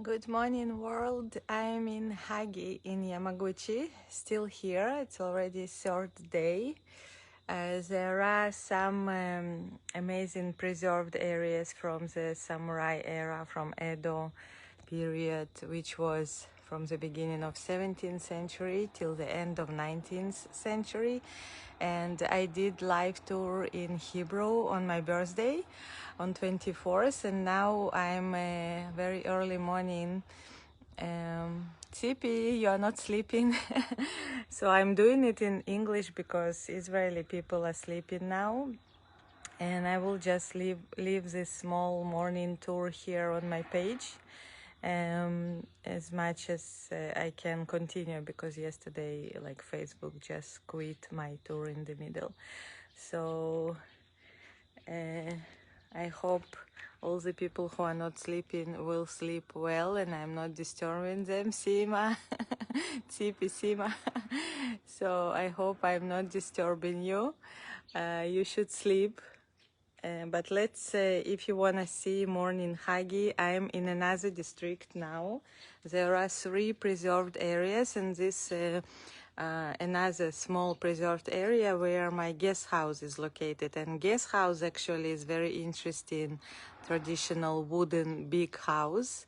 Good morning, world. I'm in Hagi in Yamaguchi, still here. It's already third day. There are some amazing preserved areas from the samurai era, from Edo period, which was from the beginning of 17th century till the end of 19th century. And I did live tour in Hebrew on my birthday on 24th, and now I'm very early morning. Tzipi, you are not sleeping. So I'm doing it in English because Israeli people are sleeping now. And I will just leave this small morning tour here on my page as much as I can continue, because yesterday Facebook just quit my tour in the middle. So I hope all the people who are not sleeping will sleep well and I'm not disturbing them. Sima, Tzipi, Sima. So I hope I'm not disturbing you. You should sleep. But let's say if you want to see morning Hagi, I'm in another district now. There are 3 preserved areas, and this another small preserved area where my guest house is located. And guest house actually is very interesting, traditional wooden big house.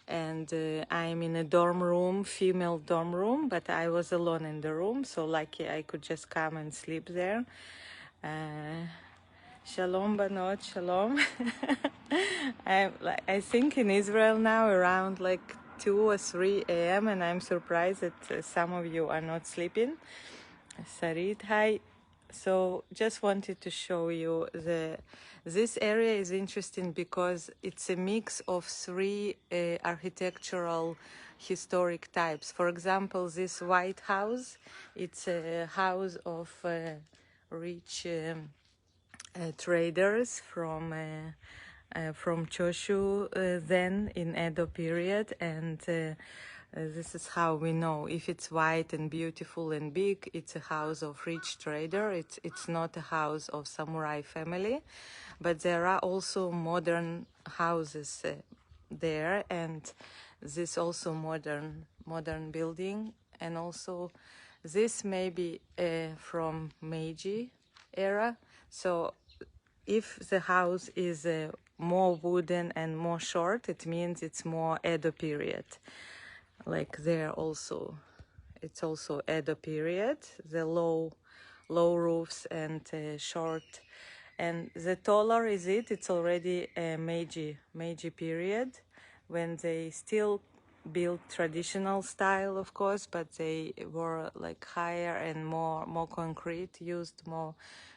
And I'm in a dorm room, female dorm room, but I was alone in the room, so lucky I could just come and sleep there. Shalom, Banot, shalom. I think in Israel now around 2 or 3 a.m. and I'm surprised that some of you are not sleeping. Sarit, hi. So just wanted to show you this area is interesting because it's a mix of 3 architectural historic types. For example, this White House, it's a house of rich traders from Choshu then in Edo period, and this is how we know if it's white and beautiful and big, it's a house of rich trader. It's not a house of samurai family, but there are also modern houses there, and this also modern building, and also this may be from Meiji era. So if the house is more wooden and more short, it means it's more Edo period. Like there also, it's also Edo period, the low roofs and short. And the taller is it's already a Meiji period, when they still built traditional style, of course, but they were higher and more concrete, used more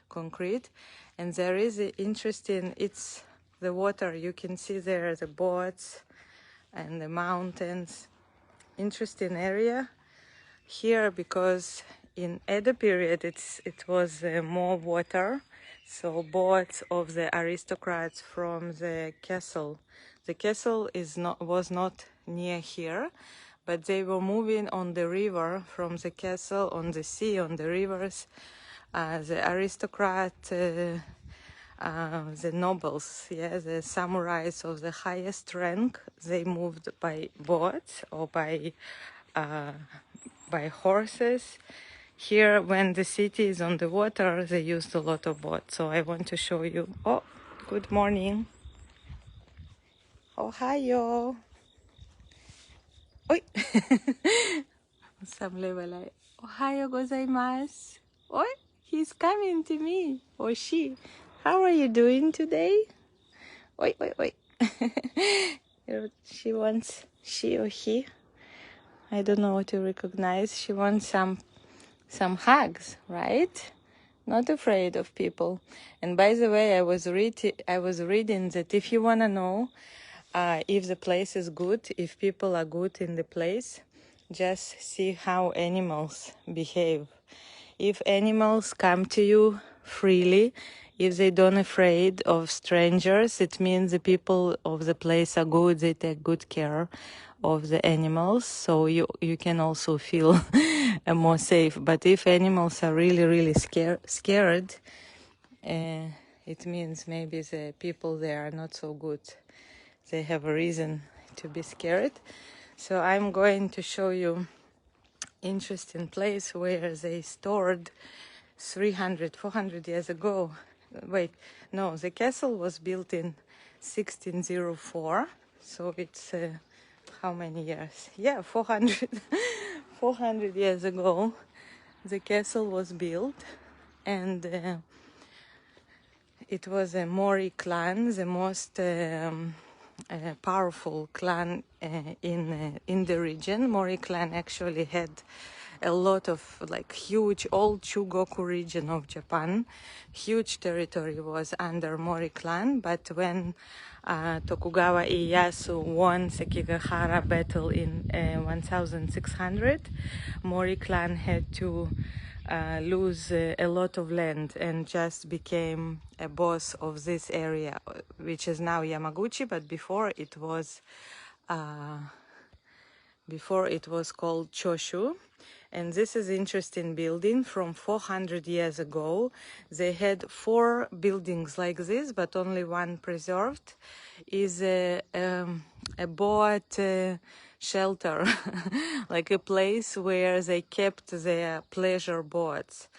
concrete. And there is interesting, it's the water, you can see there the boats and the mountains. Interesting area here, because in Edo period it was more water, so boats of the aristocrats from the castle. The castle was not near here, but they were moving on the river from the castle, on the sea, on the rivers. The aristocrat, the nobles, the samurais of the highest rank, they moved by boats or by horses. Here, when the city is on the water, they used a lot of boats. So I want to show you. Oh, good morning. Ohio. Oi. Ohio gozaimasu. Oi, he's coming to me. Or she. How are you doing today? Oi, oi, oi. She or he. I don't know what to recognize. She wants some hugs, right? Not afraid of people. And by the way, I was reading that if you want to know if the place is good, if people are good in the place, just see how animals behave. If animals come to you freely, if they don't afraid of strangers, it means the people of the place are good, they take good care of the animals, so you can also feel more safe. But if animals are really scared, it means maybe the people there are not so good. They have a reason to be scared. So I'm going to show you interesting place where they stored 400 years ago. Wait, no, the castle was built in 1604, so it's how many years? Yeah, 400 400 years ago the castle was built, and it was a Mori clan, the most powerful clan in the region. Mori clan actually had a lot of like huge old Chugoku region of Japan. Huge territory was under Mori clan, but when Tokugawa Ieyasu won Sekigahara battle in 1600, Mori clan had to lose a lot of land and just became a boss of this area, which is now Yamaguchi, but before it was called Choshu. And this is interesting building from 400 years ago. They had 4 buildings like this, but only one preserved. Is a boat shelter, like a place where they kept their pleasure boats.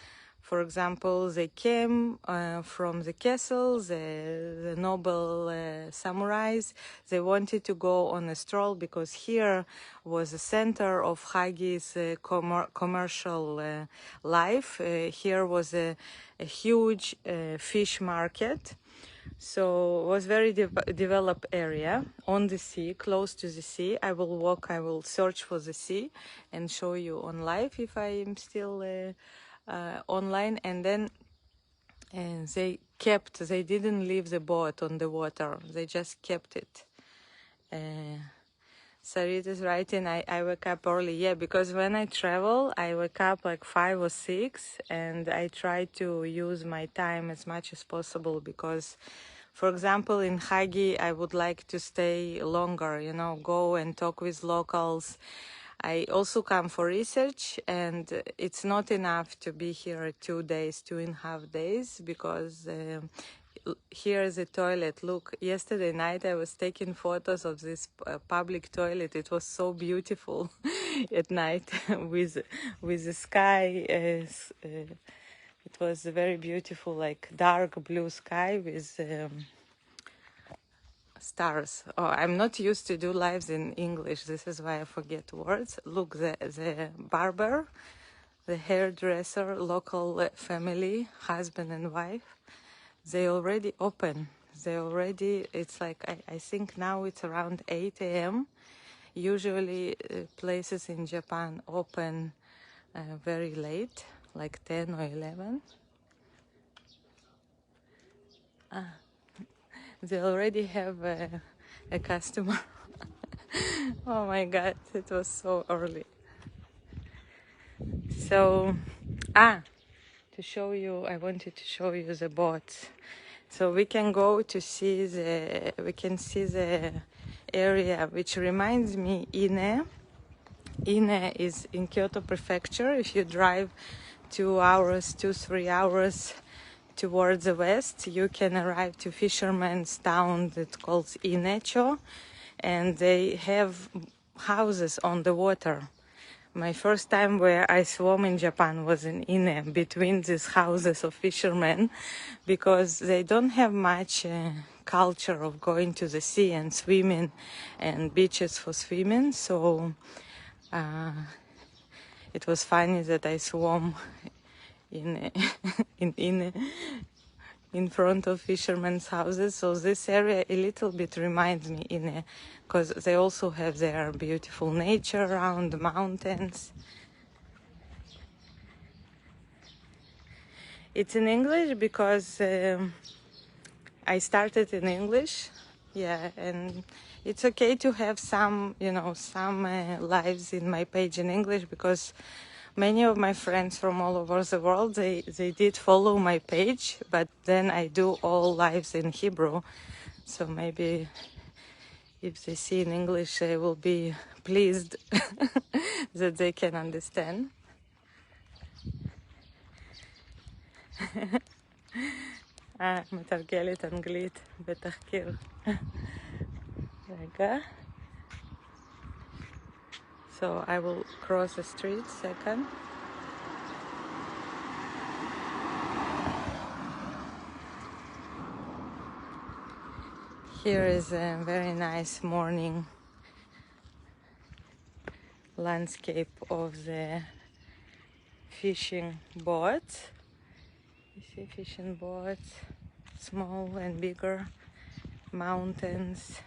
For example, they came from the castle, the noble samurais. They wanted to go on a stroll because here was the center of Hagi's commercial life. Here was a huge fish market. So it was very developed area on the sea, close to the sea. I will search for the sea and show you on live if I am still online. And then they didn't leave the boat on the water. They just kept it. Sarit is writing, I wake up early. Yeah, because when I travel, I wake up like 5 or 6, and I try to use my time as much as possible because, for example, in Hagi, I would like to stay longer, go and talk with locals. I also come for research, and it's not enough to be here 2.5 days, because here is a toilet. Look, yesterday night I was taking photos of this public toilet. It was so beautiful at night with the sky. It was very beautiful, like dark blue sky with stars. Oh, I'm not used to do lives in English. This is why I forget words. Look, the barber, the hairdresser, local family, husband and wife. They already open. It's like, I think now it's around 8 a.m. Usually places in Japan open very late, like 10 or 11. They already have a customer. Oh my God, it was so early. So, to show you, I wanted to show you the boats. So we can go to see the area, which reminds me, Ine. Ine is in Kyoto Prefecture. If you drive 3 hours towards the west, you can arrive to fisherman's town that called Inecho, and they have houses on the water. My first time where I swam in Japan was in Ine, between these houses of fishermen, because they don't have much culture of going to the sea and swimming and beaches for swimming. So it was funny that I swam in front of fishermen's houses. So this area a little bit reminds me because they also have their beautiful nature around the mountains. It's in English because I started in English. Yeah, and it's okay to have some lives in my page in English, because many of my friends from all over the world, they did follow my page, but then I do all lives in Hebrew. So maybe if they see in English, they will be pleased that they can understand. מתרגלת אנגלית בתחקיר. רגע. So I will cross the street second. Here is a very nice morning landscape of the fishing boats. You see fishing boats, small and bigger, mountains.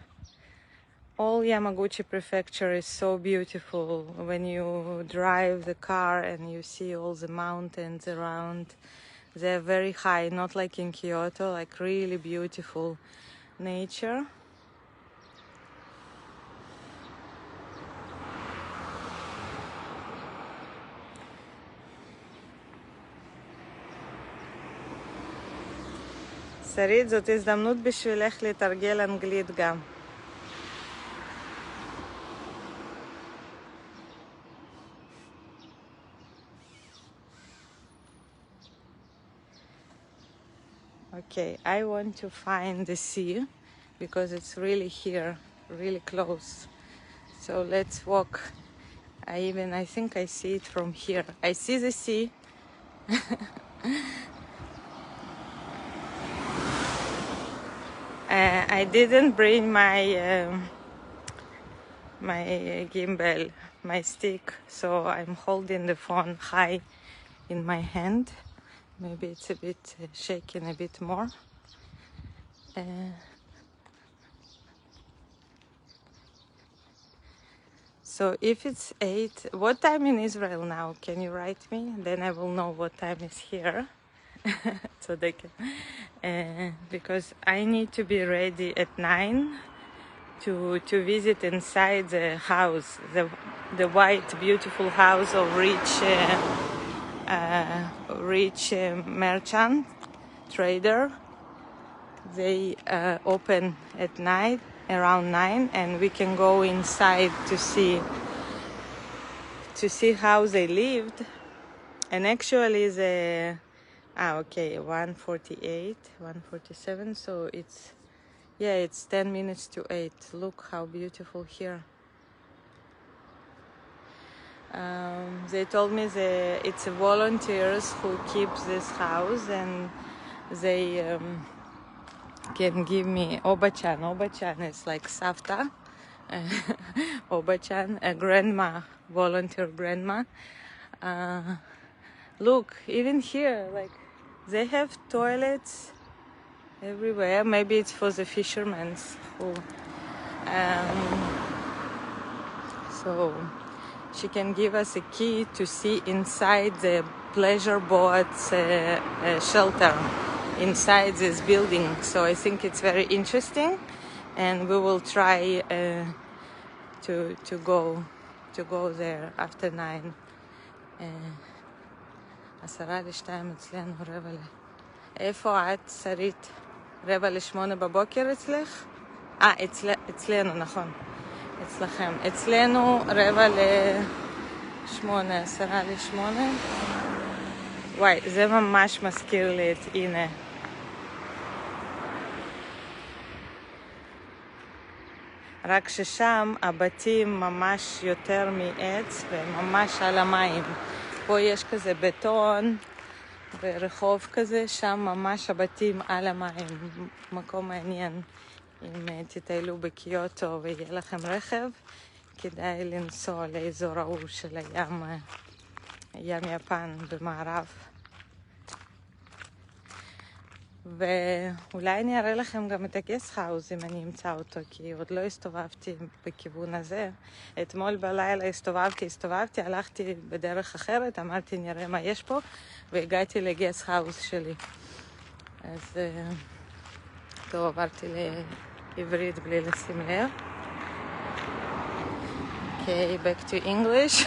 All Yamaguchi prefecture is so beautiful when you drive the car and you see all the mountains around. They're very high, not like in Kyoto, like really beautiful nature. שרית, זאת הזדמנות בשבילך לתרגל אנגלית גם. Okay, I want to find the sea because it's really here, really close. So let's walk. I think I see it from here. I see the sea. I didn't bring my gimbal, my stick, so I'm holding the phone high in my hand. Maybe it's a bit shaking a bit more. So if it's 8, what time in Israel now? Can you write me? Then I will know what time is here. So they can, because I need to be ready at 9 to visit inside the house, the white beautiful house of rich merchant trader. They open at night around 9, and we can go inside to see how they lived. And actually the 1:48, 1:47, so it's 10 minutes to 8. Look how beautiful here. They told me it's volunteers who keep this house, and they can give me obachan. Obachan is like savta. Obachan, a grandma, volunteer grandma. Look, even here, like they have toilets everywhere. Maybe it's for the fishermen who. So she can give us a key to see inside the pleasure boats shelter inside this building. So I think it's very interesting, and we will try to go there after 9. 1:50 אצלנו, 7:45. איפה את, שרית? 7:45 בבוקר אצלך? אצלנו, נכון. אצלכם. אצלנו 7:45, 7:50. וואי, זה ממש מזכיר לי את הנה. רק ששם הבתים ממש יותר מעץ וממש על המים. פה יש כזה בטון ורחוב כזה, שם ממש הבתים על המים. מקום מעניין. אם תטיילו בקיוטו ויהיה לכם רכב, כדאי לנסוע לאזור ההוא של ים יפן במערב. ואולי אני אראה לכם גם את הגסט האוס אם אני אמצא אותו, כי עוד לא הסתובבתי בכיוון הזה. אתמול בלילה הסתובבתי, הלכתי בדרך אחרת, אמרתי נראה מה יש פה, והגעתי לגסט האוס שלי. אז טוב, עברתי לעברית בלי לשים לב. Okay, back to English.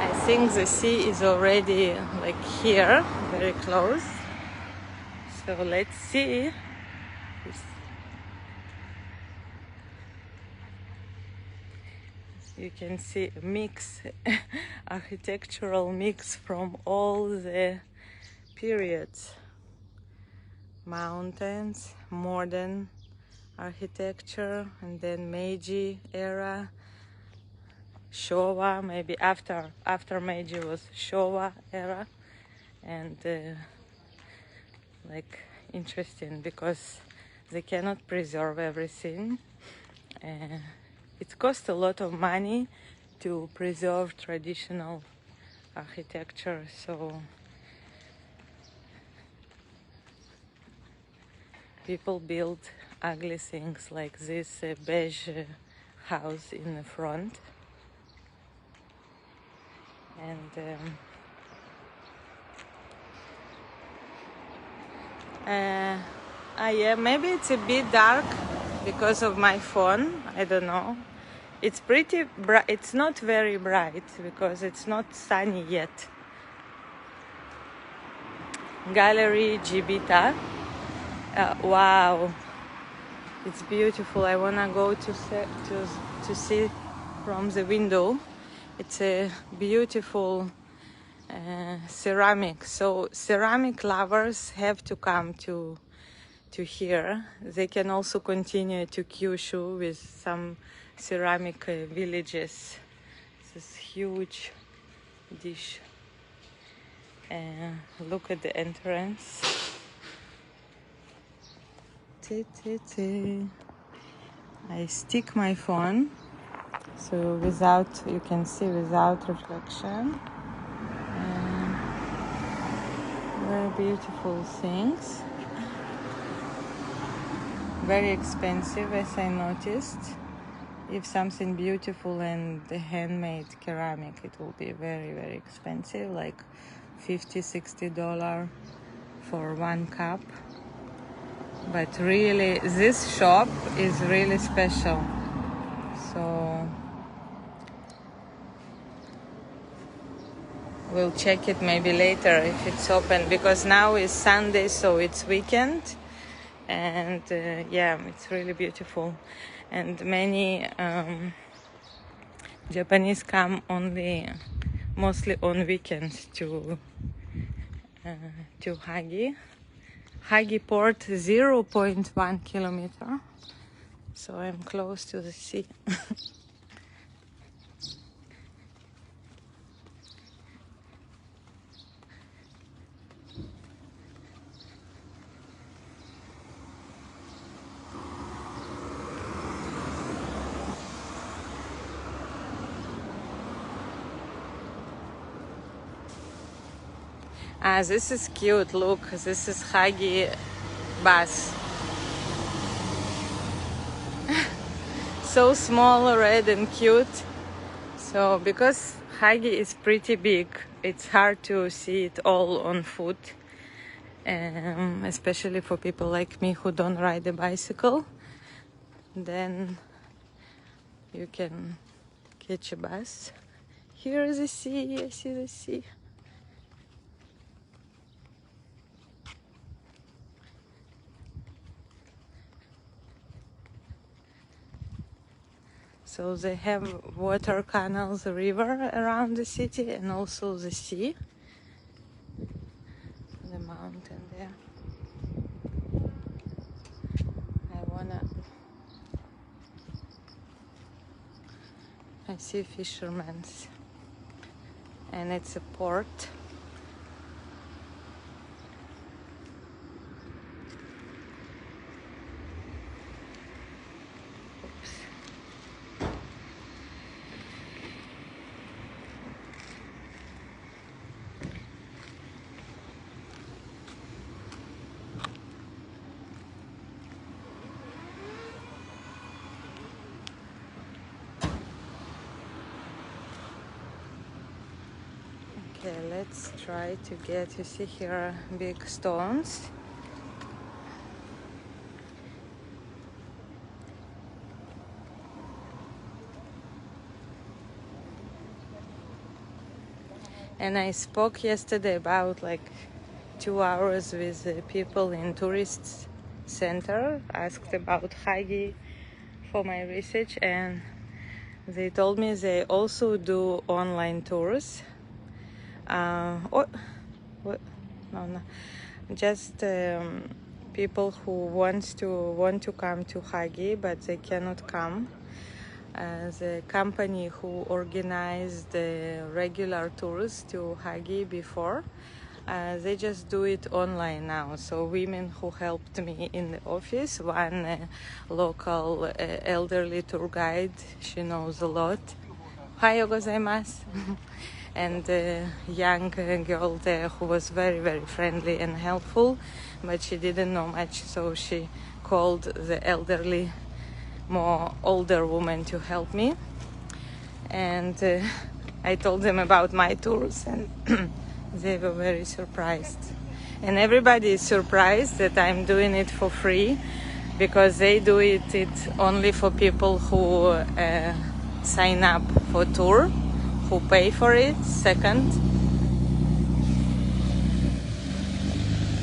I think the sea is already like here, very close. So let's see. You can see a mix, architectural mix from all the periods. Mountains, modern architecture, and then Meiji era, Showa, maybe after Meiji was Showa era, and like interesting because they cannot preserve everything. It costs a lot of money to preserve traditional architecture, so people build ugly things like this beige house in the front. And yeah, maybe it's a bit dark because of my phone, I don't know. It's pretty bright. It's not very bright because it's not sunny yet. Gallery Gibita. Wow, it's beautiful. I wanna go to see from the window. It's a beautiful ceramic. So ceramic lovers have to come to here. They can also continue to Kyushu with some ceramic villages. This huge dish. Look at the entrance. I stick my phone so you can see without reflection. Very beautiful things. Very expensive, as I noticed. If something beautiful and handmade ceramic, it will be very, very expensive, like $50-$60 for 1 cup. But really, this shop is really special. So we'll check it maybe later if it's open, because now is Sunday, so it's weekend. And yeah, it's really beautiful. And many Japanese come mostly on weekends to Hagi. Hagi port 0.1 kilometer, so I'm close to the sea. This is cute. Look, this is Hagi bus. So small, red and cute. So because Hagi is pretty big, it's hard to see it all on foot, especially for people like me who don't ride a bicycle. Then you can catch a bus. Here is the sea. I see the sea. So they have water canals, a river around the city, and also the sea. The mountain there. I see fishermen, and it's a port. Okay, let's try to get, you see here, big stones. And I spoke yesterday about like 2 hours with people in tourist center, asked about Hagi for my research, and they told me they also do online tours. Just people who want to come to Hagi, but they cannot come. The company who organized the regular tours to Hagi before, they just do it online now. So women who helped me in the office, one local elderly tour guide, she knows a lot. Ohayo gozaimasu. And a young girl there who was very, very friendly and helpful, but she didn't know much, so she called the elderly, more older woman to help me. And I told them about my tours, and they were very surprised. And everybody is surprised that I'm doing it for free, because they do it only for people who sign up for tour, who pay for it. Second,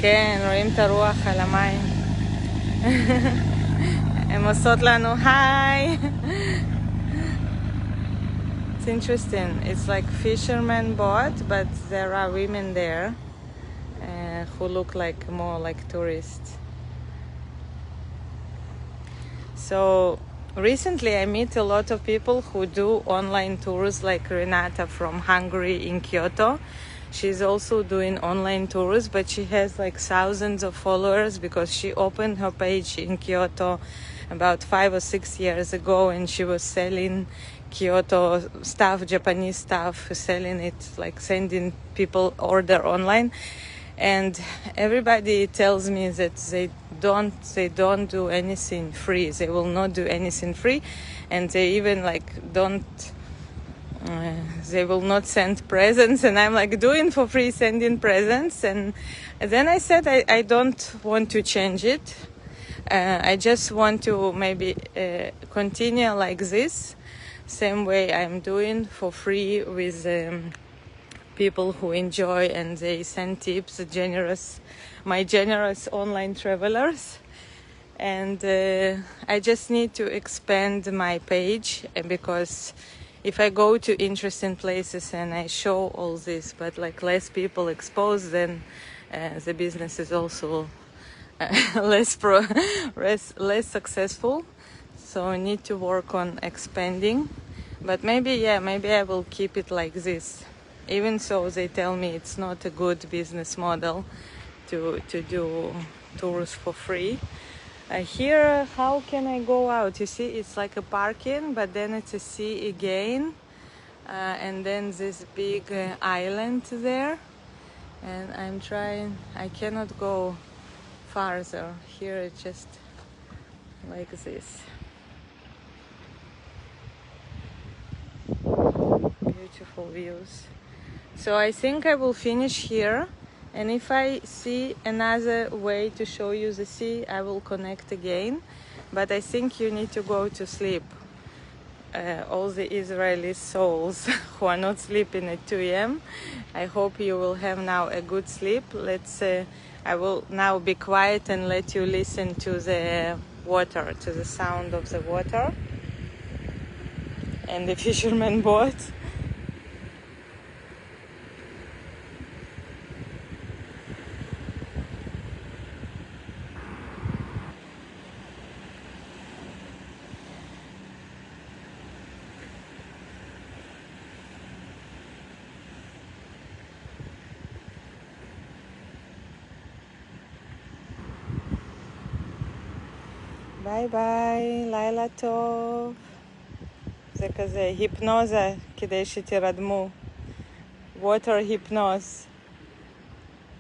כן, רואים את הרוח על המים. הם עושות לנו היי. It's interesting. It's like fisherman boat, but there are women there who look like more like tourists. So recently I meet a lot of people who do online tours, like Renata from Hungary in Kyoto. She's also doing online tours, but she has like thousands of followers because she opened her page in Kyoto about 5 or 6 years ago, and she was selling Kyoto stuff, Japanese stuff, selling it, like sending people order online. And everybody tells me that they don't do anything free. They will not do anything free, and they even they will not send presents. And I'm like doing for free, sending presents. And then I said I don't want to change it. I just want to maybe continue like this, same way I'm doing for free with people who enjoy, and they send tips, my generous online travelers. And I just need to expand my page, because if I go to interesting places and I show all this, but like less people exposed, then the business is also less successful. So I need to work on expanding. But maybe I will keep it like this. Even so, they tell me it's not a good business model to do tours for free. Here, how can I go out? You see, it's like a parking, but then it's a sea again. And then this big island there. And I cannot go farther. Here it's just like this. Beautiful views. So I think I will finish here, and if I see another way to show you the sea, I will connect again. But I think you need to go to sleep. All the Israeli souls who are not sleeping at 2 a.m. I hope you will have now a good sleep. I will now be quiet and let you listen to the water, to the sound of the water and the fisherman boat. ביי ביי, לילה טוב. זה כזה היפנוזה כדי שתרדמו. water hypnose.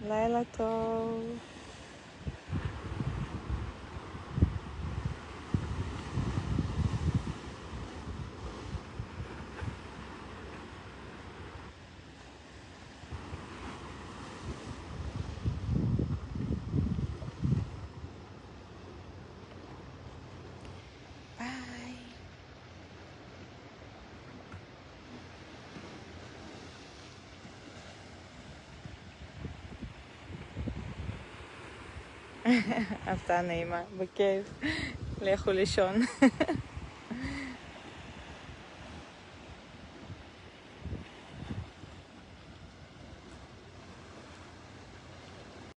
לילה טוב. הפתעה נעימה, בכיף. לכו לישון.